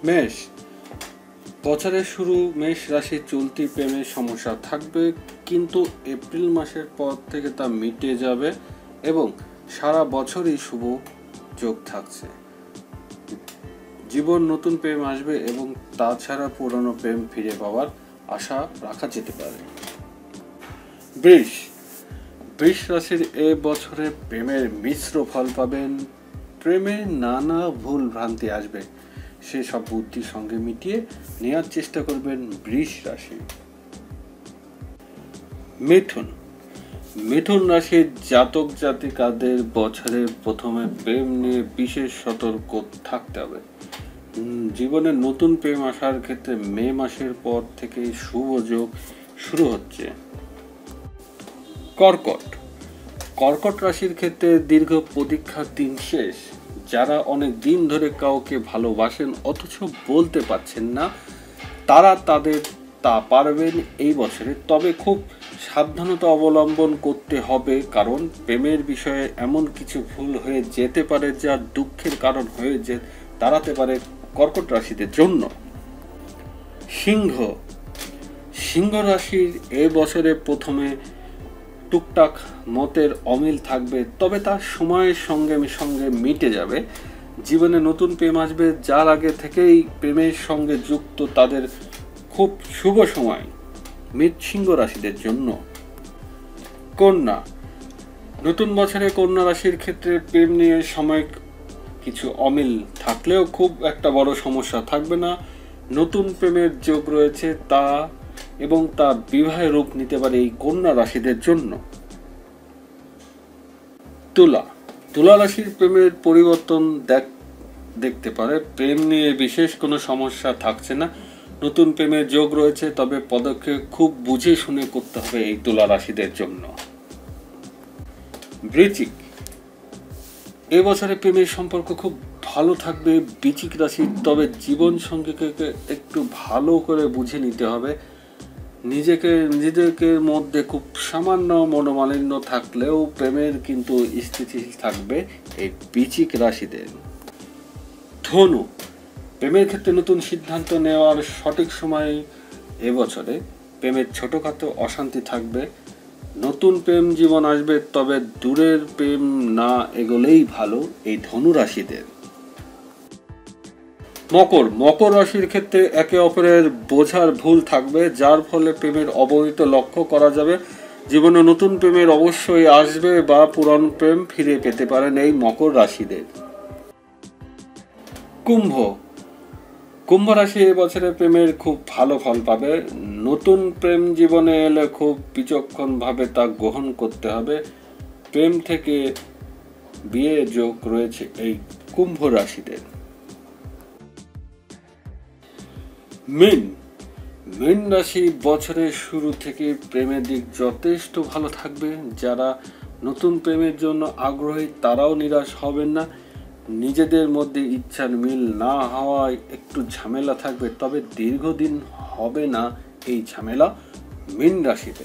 মেষ, বছরের শুরু মেষ রাশির চলতি প্রেমের সমস্যা থাকবে, কিন্তু এপ্রিল মাসের পর থেকে তা মিটে যাবে এবং সারা বছরই শুভ যোগ থাকছে। জীবন নতুন প্রেম আসবে এবং তাছাড়া পুরনো প্রেম ফিরে পাওয়ার আশা রাখা যেতে পারে। বৃষ, বৃষ রাশির এ বছরে প্রেমের মিশ্র ফল পাবেন। প্রেমে নানা ভুল ভ্রান্তি আসবে, সেসব বুদ্ধির সঙ্গে মিটিয়ে নেওয়ার চেষ্টা করবেন বৃষ রাশি। মিথুন, মিথুন রাশির জাতক জাতিকাদের বছরের প্রথমে প্রেম নিয়ে বিশেষ সতর্ক থাকতে হবে। জীবনে নতুন প্রেম আসার ক্ষেত্রে মে মাসের পর থেকে শুভ যোগ শুরু হচ্ছে। কর্কট, কর্কট রাশির ক্ষেত্রে দীর্ঘ প্রতীক্ষার দিন শেষ। যারা অনেক দিন ধরে কাউকে ভালোবাসেন অথচ বলতে পারছেন না, তারা তা পারবেন এই বছরে। তবে খুব সাবধানতা অবলম্বন করতে হবে, কারণ প্রেমের বিষয়ে এমন কিছু ভুল হয়ে যেতে পারে যা দুঃখের কারণ হয়ে দাঁড়াতে পারে কর্কট রাশিদের জন্য। সিংহ, সিংহ রাশির এ বছরে প্রথমে টুকটাক মতের অমিল থাকবে, তবে তার সময়ের সঙ্গে সঙ্গে মিটে যাবে। জীবনে নতুন প্রেম আসবে, যার আগে থেকেই প্রেমের সঙ্গে যুক্ত তাদের খুব শুভ সময় সিংহ রাশিদের জন্য। কন্যা, নতুন বছরে কন্যা রাশির ক্ষেত্রে প্রেম নিয়ে সময় কিছু অমিল থাকলেও খুব একটা বড় সমস্যা থাকবে না। নতুন প্রেমের যোগ রয়েছে এবং তা বিবাহের রূপ নিতে পারে এই কন্যা রাশিদের জন্য। তুলা, তুলা রাশির প্রেমের পরিবর্তন দেখতে পারে। প্রেম নিয়ে বিশেষ কোনো সমস্যা থাকছে না, নতুন প্রেমের যোগ রয়েছে, তবে পদক্ষেপ খুব বুঝে শুনে করতে হবে এই তুলা রাশিদের জন্য। বৃশ্চিক, এবছরে প্রেমের সম্পর্ক খুব ভালো থাকবে বৃশ্চিক রাশির, তবে জীবন সঙ্গীকে একটু ভালো করে বুঝে নিতে হবে। নিজেদের মধ্যে খুব সামান্য মনোমালিন্য থাকলেও প্রেমের কিন্তু স্থিতিশীল থাকবে এই বৃশ্চিক রাশিদের। ধনু, প্রেমের ক্ষেত্রে নতুন সিদ্ধান্ত নেওয়ার সঠিক সময় এবছরে। প্রেমের ছোটখাটো অশান্তি থাকবে, নতুন প্রেম জীবন আসবে, তবে দূরের প্রেম না এগোলেই ভালো এই ধনু রাশিদের। মকর, মকর রাশির ক্ষেত্রে একে অপরের বোঝার ভুল থাকবে, যার ফলে প্রেমের অবহিত লক্ষ্য করা যাবে। জীবনে নতুন প্রেমের অবশ্যই আসবে বা পুরানো প্রেম ফিরে পেতে পারেন এই মকর রাশিদের। কুম্ভ, কুম্ভ রাশি এবছরে প্রেমের খুব ভালো ফল পাবে। নতুন প্রেম জীবনে এলে খুব বিচক্ষণ ভাবে তা গ্রহণ করতে হবে। প্রেম থেকে বিয়ে যোগ রয়েছে এই কুম্ভ রাশিদের। মীন, মীন রাশি বছরের শুরু থেকে প্রেমের দিক যথেষ্ট ভালো থাকবে। যারা নতুন প্রেমের জন্য আগ্রহী তারাও নিরাশ হবেন না। নিজেদের মধ্যে ইচ্ছার মিল না হওয়ায় একটু ঝামেলা থাকবে, তবে দীর্ঘদিন হবে না এই ঝামেলা মীন রাশিতে।